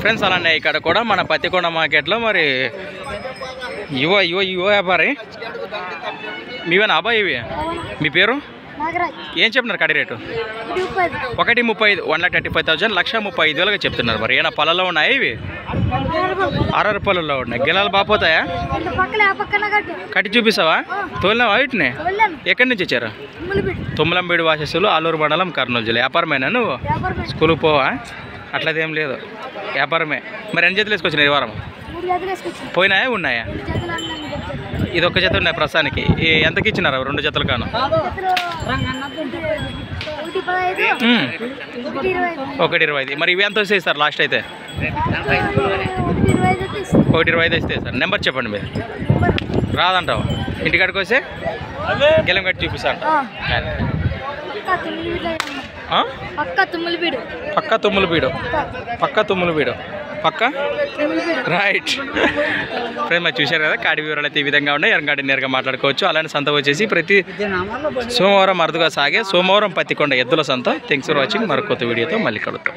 Friends అలానే ఇక్కడ కూడా మన పత్తికొండ మార్కెట్లో మరి ఇవో వ్యాపారి మీవేనా అబ్బాయి ఇవి? మీ పేరు ఏం చెప్తున్నారు కడి రేటు? 1,35,000 1,35,000 1,35,000 చెప్తున్నారు. మరి ఏమైనా పళ్ళలో ఉన్నాయా ఇవి? 60 పళ్ళల్లో ఉన్నాయి. గిలాలు బాపోతాయా? కట్టి చూపిస్తావా? తోలినావా వీటిని? ఎక్కడి నుంచి వచ్చారు? తుమ్మలంబేడు వాసస్సులు ఆలూరు మండలం కర్నూలు జిల్లా. వ్యాపారమేనా నువ్వు? స్కూల్కి పోవా? అట్లదేం లేదు, వ్యాపారమే. మరి ఎన్ని జతలు వేసుకొచ్చినాయి ఈ వారం? పోయినాయా ఉన్నాయా? ఇది ఒక్క జత ఉన్నాయి ప్రస్తుతానికి. ఎంతకి ఇచ్చినారు 2 జతలు కాను? 1,20,000. మరి ఇవి ఎంత వస్తాయి సార్ లాస్ట్ అయితే? 1,20,000 ఇస్తే సార్. నెంబర్ చెప్పండి మీరు. రాదంటావు? ఇంటికాడికి వస్తే గెలం కట్టి చూపిస్తా అంట. పక్క తుమ్ములబీడు పక్క రైట్. ఫ్రెండ్ మరి చూశారు కదా, కాడి వివరాలు అయితే ఈ విధంగా ఉన్నాయి. ఎరంగాడి నేరుగా మాట్లాడుకోవచ్చు. అలానే సంత వచ్చేసి ప్రతి సోమవారం అరుదుగా సాగే సోమవారం పత్తికొండ ఎద్దుల సంత. Thanks for watching. మరొక కొత్త వీడియోతో మళ్ళీ కలుద్దాం.